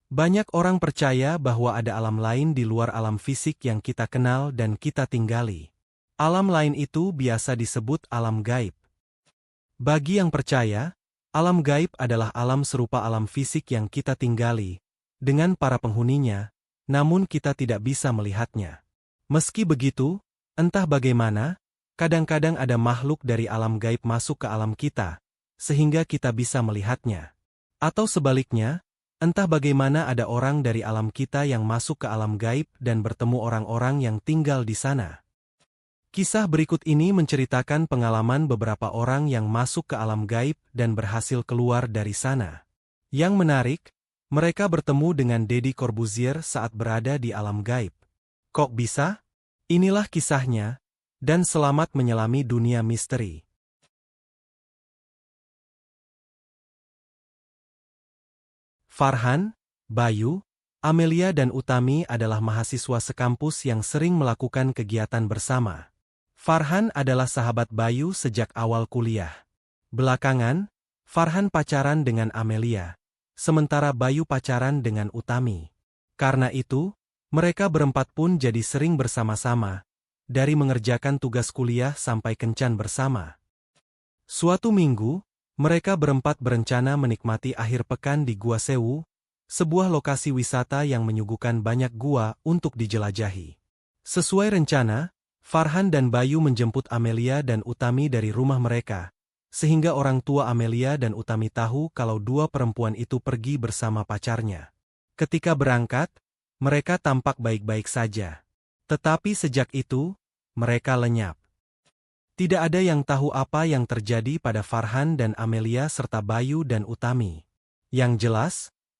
Banyak orang percaya bahwa ada alam lain di luar alam fisik yang kita kenal dan kita tinggali. Alam lain itu biasa disebut alam gaib. Bagi yang percaya, alam gaib adalah alam serupa alam fisik yang kita tinggali, dengan para penghuninya, namun kita tidak bisa melihatnya. Meski begitu, entah bagaimana, kadang-kadang ada makhluk dari alam gaib masuk ke alam kita, sehingga kita bisa melihatnya. Atau sebaliknya, entah bagaimana ada orang dari alam kita yang masuk ke alam gaib dan bertemu orang-orang yang tinggal di sana. Kisah berikut ini menceritakan pengalaman beberapa orang yang masuk ke alam gaib dan berhasil keluar dari sana. Yang menarik, mereka bertemu dengan Deddy Corbuzier saat berada di alam gaib. Kok bisa? Inilah kisahnya, dan selamat menyelami dunia misteri. Farhan, Bayu, Amelia dan Utami adalah mahasiswa sekampus yang sering melakukan kegiatan bersama. Farhan adalah sahabat Bayu sejak awal kuliah. Belakangan, Farhan pacaran dengan Amelia, sementara Bayu pacaran dengan Utami. Karena itu, mereka berempat pun jadi sering bersama-sama, dari mengerjakan tugas kuliah sampai kencan bersama. Suatu minggu, mereka berempat berencana menikmati akhir pekan di Gua Sewu, sebuah lokasi wisata yang menyuguhkan banyak gua untuk dijelajahi. Sesuai rencana, Farhan dan Bayu menjemput Amelia dan Utami dari rumah mereka, sehingga orang tua Amelia dan Utami tahu kalau dua perempuan itu pergi bersama pacarnya. Ketika berangkat, mereka tampak baik-baik saja. Tetapi sejak itu, mereka lenyap. Tidak ada yang tahu apa yang terjadi pada Farhan dan Amelia serta Bayu dan Utami. Yang jelas,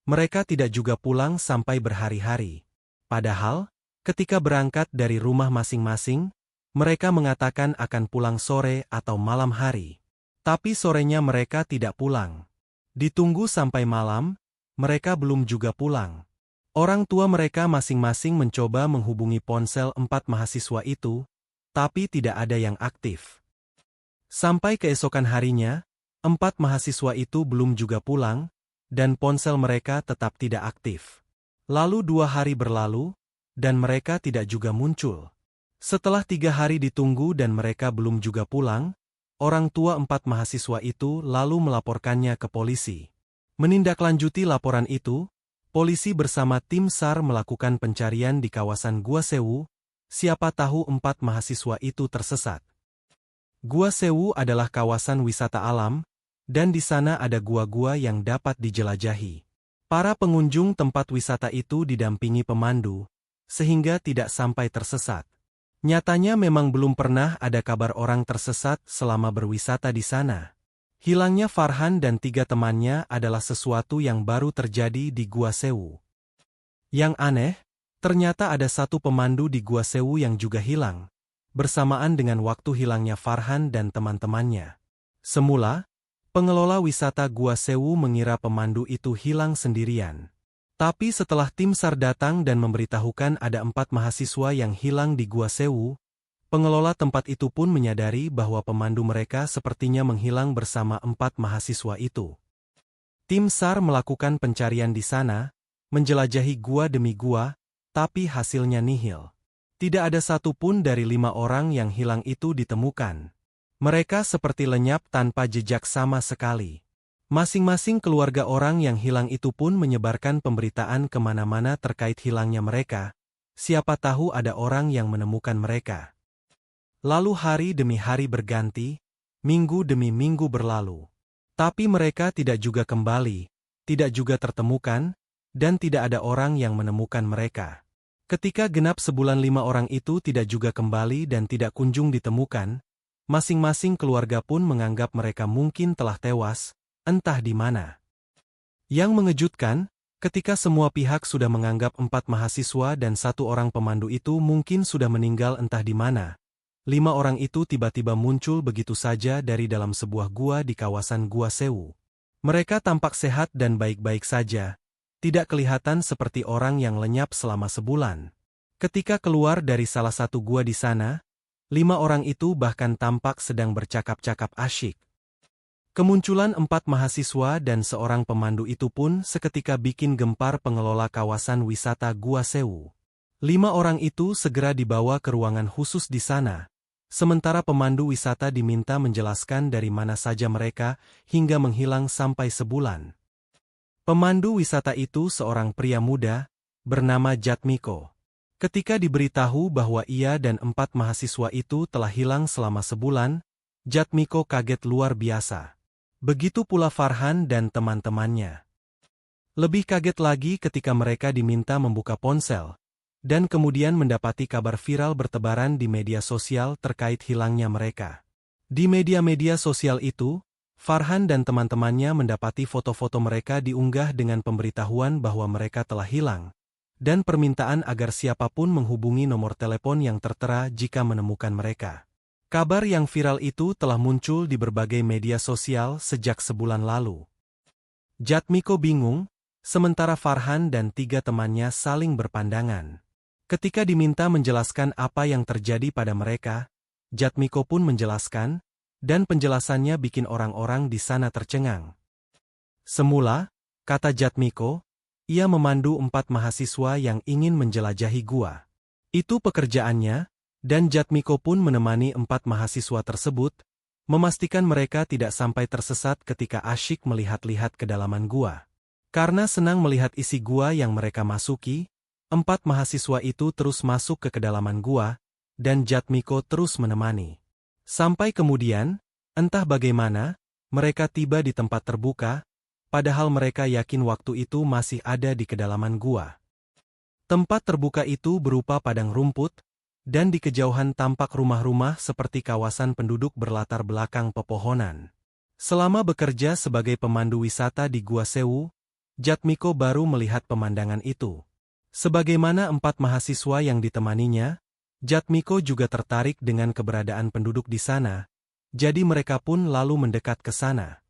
mereka tidak juga pulang sampai berhari-hari. Padahal, ketika berangkat dari rumah masing-masing, mereka mengatakan akan pulang sore atau malam hari. Tapi sorenya mereka tidak pulang. Ditunggu sampai malam, mereka belum juga pulang. Orang tua mereka masing-masing mencoba menghubungi ponsel 4 mahasiswa itu, tapi tidak ada yang aktif. Sampai keesokan harinya, 4 mahasiswa itu belum juga pulang, dan ponsel mereka tetap tidak aktif. Lalu 2 hari berlalu, dan mereka tidak juga muncul. Setelah 3 hari ditunggu dan mereka belum juga pulang, orang tua 4 mahasiswa itu lalu melaporkannya ke polisi. Menindaklanjuti laporan itu, polisi bersama tim SAR melakukan pencarian di kawasan Gua Sewu, siapa tahu 4 mahasiswa itu tersesat. Gua Sewu adalah kawasan wisata alam, dan di sana ada gua-gua yang dapat dijelajahi. Para pengunjung tempat wisata itu didampingi pemandu, sehingga tidak sampai tersesat. Nyatanya memang belum pernah ada kabar orang tersesat selama berwisata di sana. Hilangnya Farhan dan 3 temannya adalah sesuatu yang baru terjadi di Gua Sewu. Yang aneh, ternyata ada 1 pemandu di Gua Sewu yang juga hilang, bersamaan dengan waktu hilangnya Farhan dan teman-temannya. Semula, pengelola wisata Gua Sewu mengira pemandu itu hilang sendirian. Tapi setelah tim SAR datang dan memberitahukan ada 4 mahasiswa yang hilang di Gua Sewu, pengelola tempat itu pun menyadari bahwa pemandu mereka sepertinya menghilang bersama 4 mahasiswa itu. Tim SAR melakukan pencarian di sana, menjelajahi gua demi gua, tapi hasilnya nihil. Tidak ada satupun dari 5 orang yang hilang itu ditemukan. Mereka seperti lenyap tanpa jejak sama sekali. Masing-masing keluarga orang yang hilang itu pun menyebarkan pemberitaan kemana-mana terkait hilangnya mereka. Siapa tahu ada orang yang menemukan mereka. Lalu hari demi hari berganti, minggu demi minggu berlalu. Tapi mereka tidak juga kembali, tidak juga tertemukan, dan tidak ada orang yang menemukan mereka. Ketika genap sebulan 5 orang itu tidak juga kembali dan tidak kunjung ditemukan, masing-masing keluarga pun menganggap mereka mungkin telah tewas, entah di mana. Yang mengejutkan, ketika semua pihak sudah menganggap 4 mahasiswa dan 1 orang pemandu itu mungkin sudah meninggal entah di mana, 5 orang itu tiba-tiba muncul begitu saja dari dalam sebuah gua di kawasan Gua Sewu. Mereka tampak sehat dan baik-baik saja, tidak kelihatan seperti orang yang lenyap selama sebulan. Ketika keluar dari salah satu gua di sana, 5 orang itu bahkan tampak sedang bercakap-cakap asyik. Kemunculan 4 mahasiswa dan seorang pemandu itu pun seketika bikin gempar pengelola kawasan wisata Gua Sewu. 5 orang itu segera dibawa ke ruangan khusus di sana, sementara pemandu wisata diminta menjelaskan dari mana saja mereka hingga menghilang sampai sebulan. Pemandu wisata itu seorang pria muda, bernama Jatmiko. Ketika diberitahu bahwa ia dan 4 mahasiswa itu telah hilang selama sebulan, Jatmiko kaget luar biasa. Begitu pula Farhan dan teman-temannya. Lebih kaget lagi ketika mereka diminta membuka ponsel, dan kemudian mendapati kabar viral bertebaran di media sosial terkait hilangnya mereka. Di media-media sosial itu, Farhan dan teman-temannya mendapati foto-foto mereka diunggah dengan pemberitahuan bahwa mereka telah hilang, dan permintaan agar siapapun menghubungi nomor telepon yang tertera jika menemukan mereka. Kabar yang viral itu telah muncul di berbagai media sosial sejak sebulan lalu. Jatmiko bingung, sementara Farhan dan 3 temannya saling berpandangan. Ketika diminta menjelaskan apa yang terjadi pada mereka, Jatmiko pun menjelaskan, dan penjelasannya bikin orang-orang di sana tercengang. Semula, kata Jatmiko, ia memandu 4 mahasiswa yang ingin menjelajahi gua. Itu pekerjaannya, dan Jatmiko pun menemani 4 mahasiswa tersebut, memastikan mereka tidak sampai tersesat ketika asyik melihat-lihat kedalaman gua. Karena senang melihat isi gua yang mereka masuki, 4 mahasiswa itu terus masuk ke kedalaman gua, dan Jatmiko terus menemani. Sampai kemudian, entah bagaimana, mereka tiba di tempat terbuka, padahal mereka yakin waktu itu masih ada di kedalaman gua. Tempat terbuka itu berupa padang rumput, dan di kejauhan tampak rumah-rumah seperti kawasan penduduk berlatar belakang pepohonan. Selama bekerja sebagai pemandu wisata di Gua Sewu, Jatmiko baru melihat pemandangan itu. Sebagaimana 4 mahasiswa yang ditemaninya, Jatmiko juga tertarik dengan keberadaan penduduk di sana, jadi mereka pun lalu mendekat ke sana.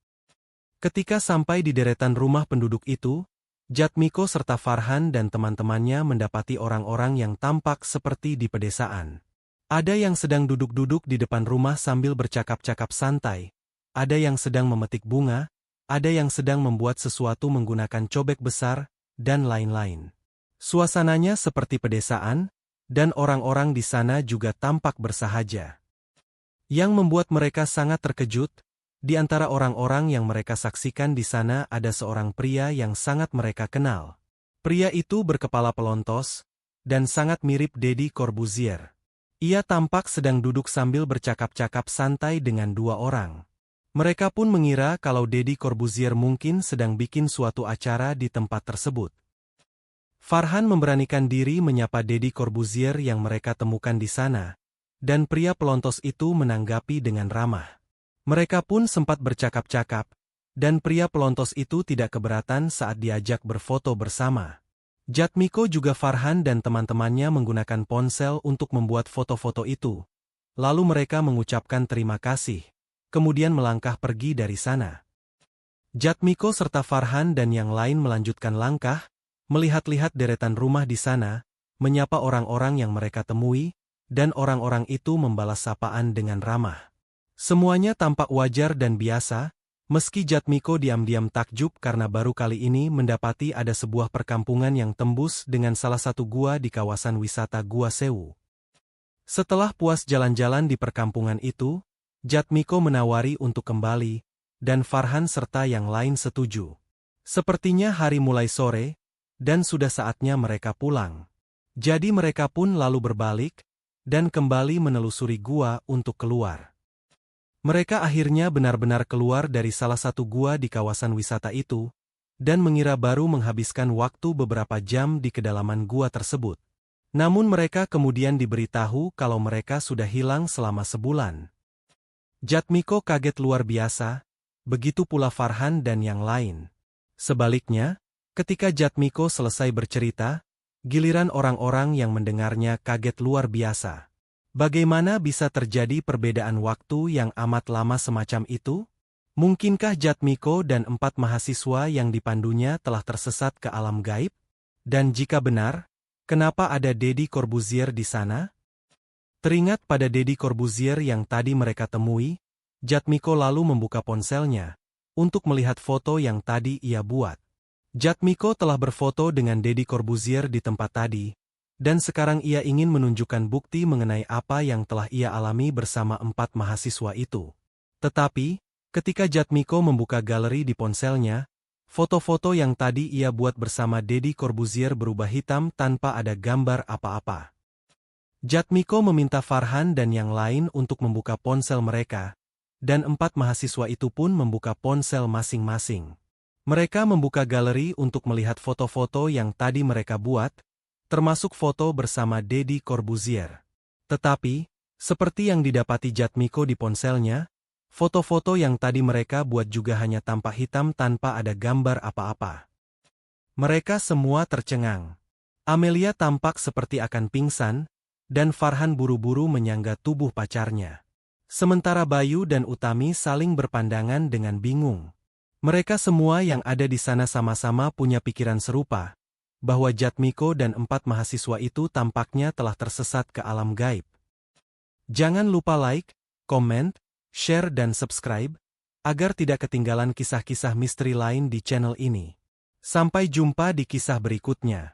Ketika sampai di deretan rumah penduduk itu, Jatmiko serta Farhan dan teman-temannya mendapati orang-orang yang tampak seperti di pedesaan. Ada yang sedang duduk-duduk di depan rumah sambil bercakap-cakap santai, ada yang sedang memetik bunga, ada yang sedang membuat sesuatu menggunakan cobek besar, dan lain-lain. Suasananya seperti pedesaan, dan orang-orang di sana juga tampak bersahaja. Yang membuat mereka sangat terkejut, di antara orang-orang yang mereka saksikan di sana ada seorang pria yang sangat mereka kenal. Pria itu berkepala pelontos, dan sangat mirip Deddy Corbuzier. Ia tampak sedang duduk sambil bercakap-cakap santai dengan 2 orang. Mereka pun mengira kalau Deddy Corbuzier mungkin sedang bikin suatu acara di tempat tersebut. Farhan memberanikan diri menyapa Deddy Corbuzier yang mereka temukan di sana, dan pria pelontos itu menanggapi dengan ramah. Mereka pun sempat bercakap-cakap, dan pria pelontos itu tidak keberatan saat diajak berfoto bersama. Jatmiko juga Farhan dan teman-temannya menggunakan ponsel untuk membuat foto-foto itu. Lalu mereka mengucapkan terima kasih, kemudian melangkah pergi dari sana. Jatmiko serta Farhan dan yang lain melanjutkan langkah, melihat-lihat deretan rumah di sana, menyapa orang-orang yang mereka temui, dan orang-orang itu membalas sapaan dengan ramah. Semuanya tampak wajar dan biasa, meski Jatmiko diam-diam takjub karena baru kali ini mendapati ada sebuah perkampungan yang tembus dengan salah satu gua di kawasan wisata Gua Sewu. Setelah puas jalan-jalan di perkampungan itu, Jatmiko menawari untuk kembali, dan Farhan serta yang lain setuju. Sepertinya hari mulai sore, dan sudah saatnya mereka pulang. Jadi mereka pun lalu berbalik, dan kembali menelusuri gua untuk keluar. Mereka akhirnya benar-benar keluar dari salah satu gua di kawasan wisata itu, dan mengira baru menghabiskan waktu beberapa jam di kedalaman gua tersebut. Namun mereka kemudian diberitahu kalau mereka sudah hilang selama sebulan. Jatmiko kaget luar biasa, begitu pula Farhan dan yang lain. Sebaliknya, ketika Jatmiko selesai bercerita, giliran orang-orang yang mendengarnya kaget luar biasa. Bagaimana bisa terjadi perbedaan waktu yang amat lama semacam itu? Mungkinkah Jatmiko dan 4 mahasiswa yang dipandunya telah tersesat ke alam gaib? Dan jika benar, kenapa ada Deddy Corbuzier di sana? Teringat pada Deddy Corbuzier yang tadi mereka temui, Jatmiko lalu membuka ponselnya untuk melihat foto yang tadi ia buat. Jatmiko telah berfoto dengan Deddy Corbuzier di tempat tadi, dan sekarang ia ingin menunjukkan bukti mengenai apa yang telah ia alami bersama 4 mahasiswa itu. Tetapi, ketika Jatmiko membuka galeri di ponselnya, foto-foto yang tadi ia buat bersama Deddy Corbuzier berubah hitam tanpa ada gambar apa-apa. Jatmiko meminta Farhan dan yang lain untuk membuka ponsel mereka, dan 4 mahasiswa itu pun membuka ponsel masing-masing. Mereka membuka galeri untuk melihat foto-foto yang tadi mereka buat, termasuk foto bersama Deddy Corbuzier. Tetapi, seperti yang didapati Jatmiko di ponselnya, foto-foto yang tadi mereka buat juga hanya tampak hitam tanpa ada gambar apa-apa. Mereka semua tercengang. Amelia tampak seperti akan pingsan, dan Farhan buru-buru menyangga tubuh pacarnya. Sementara Bayu dan Utami saling berpandangan dengan bingung. Mereka semua yang ada di sana sama-sama punya pikiran serupa, bahwa Jatmiko dan 4 mahasiswa itu tampaknya telah tersesat ke alam gaib. Jangan lupa like, komen, share dan subscribe, agar tidak ketinggalan kisah-kisah misteri lain di channel ini. Sampai jumpa di kisah berikutnya.